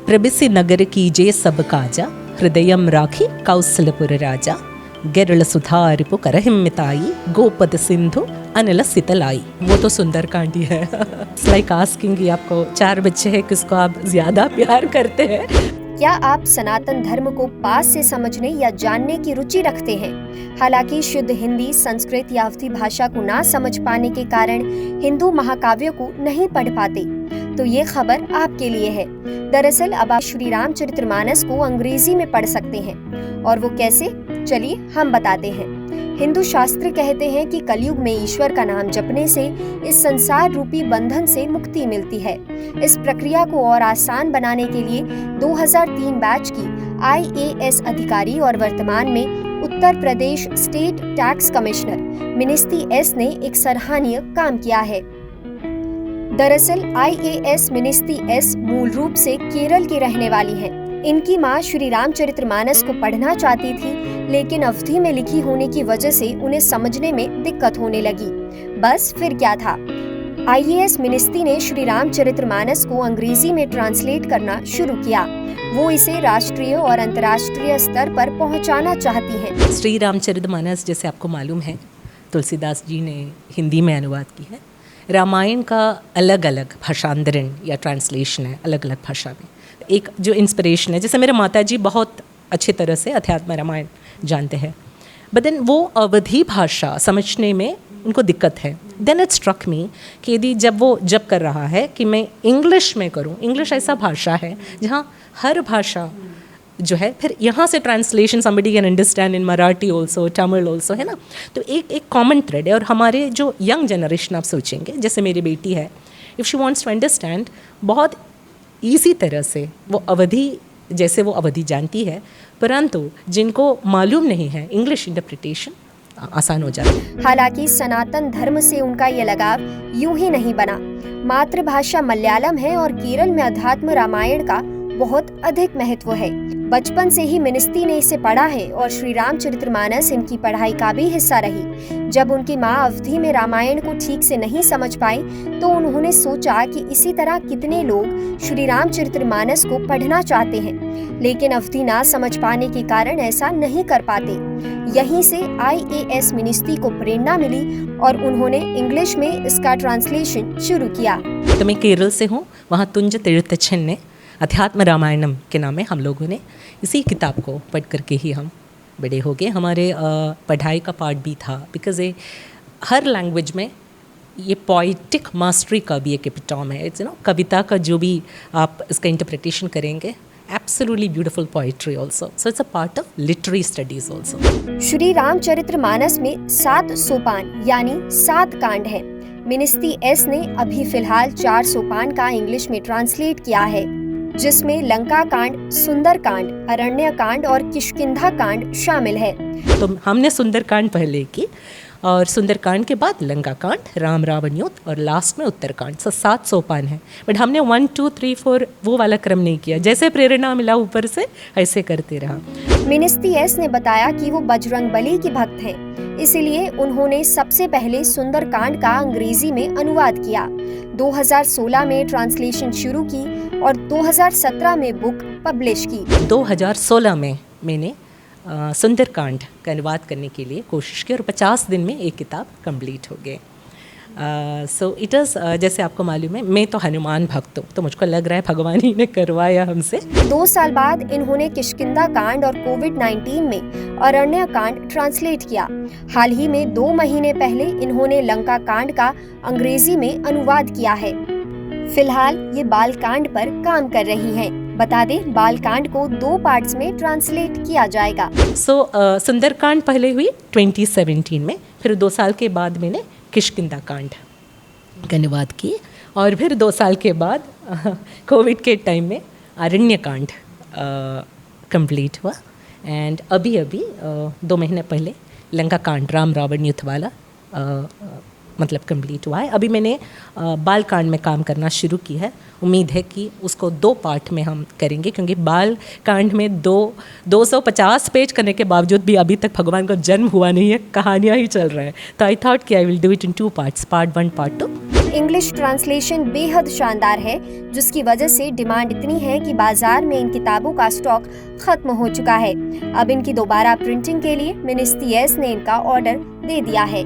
प्रबिसि नगर कीजे सब काजा, हृदयम राखी कौसलपुर राजा, गेरल सुधारिपु करहिम्मिताई, गोपद सिंधु अनल सितलाई। वो तो सुंदरकांड ही है। इट्स लाइक आस्किंग कि आपको 4 बच्चे हैं, किसको आप ज्यादा प्यार करते हैं? क्या आप सनातन धर्म को पास से समझने या जानने की रुचि रखते हैं? हालांकि शुद्ध हिंदी, संस्कृत या अवधी भाषा को ना समझ पाने के कारण हिंदू महाकाव्यों को नहीं पढ़ पाते, तो ये खबर आपके लिए है। दरअसल अब आप श्री रामचरितमानस को अंग्रेजी में पढ़ सकते हैं, और वो कैसे, चलिए हम बताते हैं। हिंदू शास्त्र कहते हैं कि कलयुग में ईश्वर का नाम जपने से इस संसार रूपी बंधन से मुक्ति मिलती है। इस प्रक्रिया को और आसान बनाने के लिए 2003 बैच की IAS अधिकारी और वर्तमान में Uttar Pradesh state tax commissioner मिनिस्ती S ने एक सराहनीय काम किया है। दरअसल IAS मिनिस्ती एस मूल रूप से केरल की रहने वाली है। इनकी मां श्री रामचरितमानस को पढ़ना चाहती थी, लेकिन अवधी में लिखी होने की वजह से उन्हें समझने में दिक्कत होने लगी। बस फिर क्या था, IAS मिनिस्ती ने श्री रामचरितमानस को अंग्रेजी में ट्रांसलेट करना शुरू किया। वो इसे राष्ट्रीय और अंतर्राष्ट्रीय स्तर पर पहुंचाना चाहती हैं। श्री रामचरितमानस, जैसे आपको मालूम है, तुलसीदास जी ने हिंदी में अनुवाद की है। रामायण का अलग अलग भाषांतरण या ट्रांसलेशन है अलग अलग भाषा में। एक जो इंस्पिरेशन है, जैसे मेरे माता जी बहुत अच्छी तरह से अध्यात्म रामायण जानते हैं, बट देन वो अवधी भाषा समझने में उनको दिक्कत है। देन इट स्ट्रक मी कि यदि जब वो जब कर रहा है कि मैं इंग्लिश में करूँ, इंग्लिश ऐसा भाषा है जहाँ हर भाषा जो है, फिर यहाँ से translation somebody can understand in Marathi also, Tamil also, है ना। तो एक कॉमन थ्रेड है। और हमारे जो यंग जनरेशन आप सोचेंगे, जैसे मेरी बेटी है, if she wants to understand, बहुत ईजी तरह से वो अवधी, जैसे वो अवधी जानती है, परंतु जिनको मालूम नहीं है इंग्लिश इंटरप्रिटेशन आसान हो जाता है। हालांकि सनातन धर्म से उनका ये लगाव यूं ही नहीं बना। मातृभाषा मलयालम है और केरल में अध्यात्म रामायण का बहुत अधिक महत्व है। बचपन से ही मिनिस्ती ने इसे पढ़ा है और श्री रामचरितमानस इनकी पढ़ाई का भी हिस्सा रही। जब उनकी माँ अवधी में रामायण को ठीक से नहीं समझ पाई, तो उन्होंने सोचा कि इसी तरह कितने लोग श्री रामचरितमानस को पढ़ना चाहते हैं, लेकिन अवधी ना समझ पाने के कारण ऐसा नहीं कर पाते। यहीं से IAS मिनिस्ती को प्रेरणा मिली और उन्होंने इंग्लिश में इसका ट्रांसलेशन शुरू किया। तो मैं केरल से हूँ, वहाँ तुंज तीर्थचन ने अध्यात्म रामायणम के नाम में हम लोगों ने इसी किताब को पढ़ करके ही हम बड़े हो गए। हमारे पढ़ाई का पार्ट भी था, बिकॉज ये हर लैंग्वेज में ये पोइटिक मास्टरी का भी एक एपिटॉम है। इट्स कविता का जो भी आप इसका इंटरप्रिटेशन करेंगे, absolutely beautiful poetry also, so it's a part of literary studies also. Shri Ramcharitmanas में 7 सोपान यानी 7 कांड है। मिनिस्ती एस ने अभी फिलहाल 4 सोपान का इंग्लिश में ट्रांसलेट किया है, जिसमें लंका कांड, सुंदर कांड, अरण्य कांड और किष्किंधा कांड शामिल है। तो हमने सुंदर कांड पहले की, और सुंदर कांड के बाद लंका कांड, राम रावण युद्ध, और लास्ट में उत्तर कांड। 7 सोपान है, बट हमने 1 2 3 4 वो वाला क्रम नहीं किया। जैसे प्रेरणा मिला ऊपर से ऐसे करते रहा। मिनिस्ती एस ने बताया कि वो बजरंगबली की भक्त हैं, इसलिए उन्होंने सबसे पहले सुंदर कांड का अंग्रेजी में अनुवाद किया। 2016 में ट्रांसलेशन शुरू की और 2017 में बुक पब्लिश की। 2016 में मैंने सुंदरकांड का अनुवाद करने के लिए कोशिश की और 50 दिन में एक किताब कंप्लीट हो गए। सो इट इज़, जैसे आपको मालूम है, मैं तो हनुमान भक्त हूँ, तो मुझको लग रहा है भगवान ही ने करवाया हमसे। 2 साल बाद इन्होंने किष्किंधा कांड और कोविड-19 में अरण्य कांड ट्रांसलेट किया। हाल ही में 2 महीने पहले इन्होंने लंका कांड का अंग्रेजी में अनुवाद किया है। फिलहाल ये बाल कांड पर काम कर रही हैं। बता दें, बाल कांड को 2 पार्ट्स में ट्रांसलेट किया जाएगा। सुंदरकांड पहले हुई 2017 में, फिर 2 साल के बाद मैंने किष्किंधा कांड का अनुवाद किए, और फिर 2 साल के बाद कोविड के टाइम में अरण्य कांड कंप्लीट हुआ। एंड अभी 2 महीने पहले लंका कांड, राम रावण युद्ध वाला मतलब कंप्लीट हुआ है। अभी मैंने बाल कांड में काम करना शुरू की है। उम्मीद है कि उसको 2 पार्ट में हम करेंगे, क्योंकि बाल कांड में 250 पेज करने के बावजूद भी अभी तक भगवान का जन्म हुआ नहीं है, कहानियाँ ही चल रहा है। तो आई थॉट कि I will do it in 2 parts, part 1 part 2। English translation बेहद शानदार है, जिसकी वजह से डिमांड इतनी है कि बाजार में इन किताबों का स्टॉक खत्म हो चुका है। अब इनकी दोबारा प्रिंटिंग के लिए मिनिस्ट्री ने इनका ऑर्डर दे दिया है।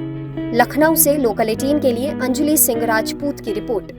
लखनऊ से लोकल 18 के लिए अंजलि सिंह राजपूत की रिपोर्ट।